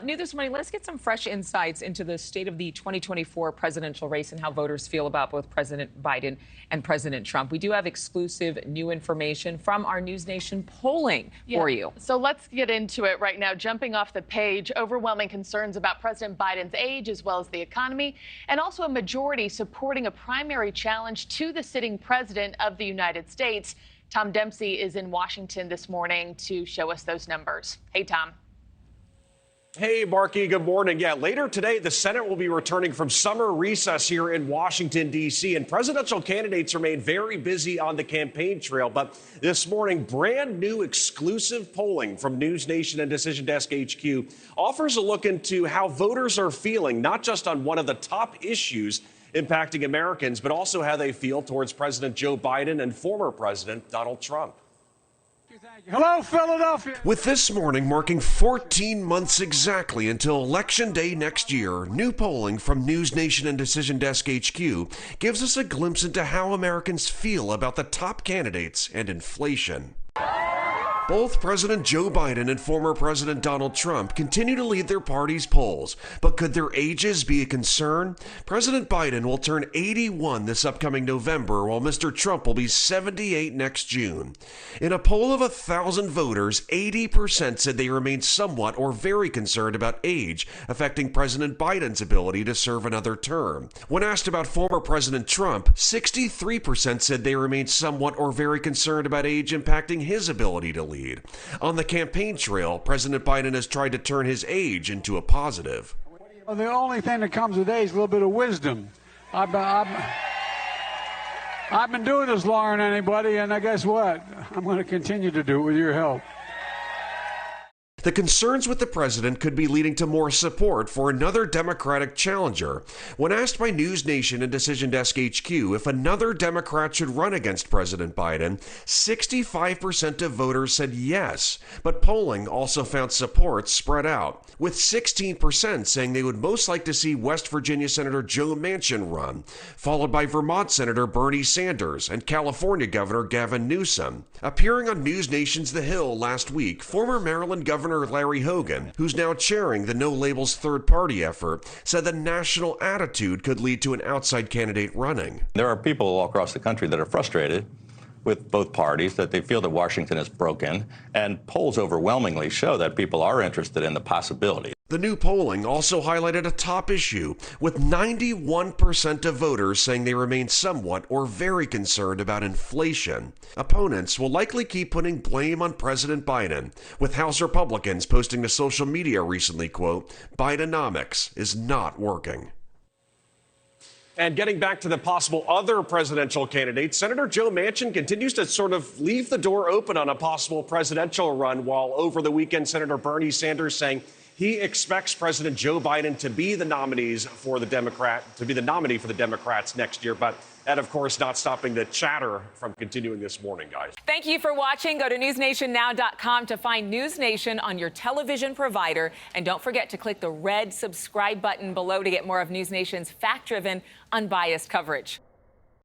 New this morning, let's get some fresh insights into the state of the 2024 presidential race and how voters feel about both President Biden and President Trump. We do have exclusive new information from our NewsNation polling for you. So let's get into it right now. Jumping off the page, overwhelming concerns about President Biden's age as well as the economy, and also a majority supporting a primary challenge to the sitting president of the United States. Tom Dempsey is in Washington this morning to show us those numbers. Hey, Tom. Hey, Marky, good morning. Yeah, later today, the Senate will be returning from summer recess here in Washington, D.C., and presidential candidates remain very busy on the campaign trail. But this morning, brand new exclusive polling from NewsNation and Decision Desk HQ offers a look into how voters are feeling, not just on one of the top issues impacting Americans, but also how they feel towards President Joe Biden and former President Donald Trump. Hello, Philadelphia. With this morning marking 14 months exactly until Election Day next year, new polling from NewsNation and Decision Desk HQ gives us a glimpse into how Americans feel about the top candidates and inflation. Both President Joe Biden and former President Donald Trump continue to lead their party's polls, but could their ages be a concern? President Biden will turn 81 this upcoming November, while Mr. Trump will be 78 next June. In a poll of 1,000 voters, 80% said they remain somewhat or very concerned about age affecting President Biden's ability to serve another term. When asked about former President Trump, 63% said they remain somewhat or very concerned about age impacting his ability to lead. On the campaign trail, President Biden has tried to turn his age into a positive. Well, the only thing that comes with age is a little bit of wisdom. I've been doing this longer than anybody, and I guess what? I'm going to continue to do it with your help. The concerns with the president could be leading to more support for another Democratic challenger. When asked by NewsNation and Decision Desk HQ if another Democrat should run against President Biden, 65% of voters said yes, but polling also found support spread out, with 16% saying they would most like to see West Virginia Senator Joe Manchin run, followed by Vermont Senator Bernie Sanders and California Governor Gavin Newsom. Appearing on NewsNation's The Hill last week, former Maryland Governor Larry Hogan, who's now chairing the No Labels third-party effort, said the national attitude could lead to an outside candidate running. There are people all across the country that are frustrated with both parties, that they feel that Washington is broken, and polls overwhelmingly show that people are interested in the possibility. The new polling also highlighted a top issue, with 91% of voters saying they remain somewhat or very concerned about inflation. Opponents will likely keep putting blame on President Biden, with House Republicans posting to social media recently, quote, "Bidenomics is not working." And getting back to the possible other presidential candidates, Senator Joe Manchin continues to sort of leave the door open on a possible presidential run, while over the weekend, Senator Bernie Sanders saying he expects President Joe Biden to be the nominee for the Democrats next year. But that, of course, not stopping the chatter from continuing this morning, guys. Thank you for watching. Go to newsnationnow.com to find NewsNation on your television provider. And don't forget to click the red subscribe button below to get more of NewsNation's fact-driven, unbiased coverage.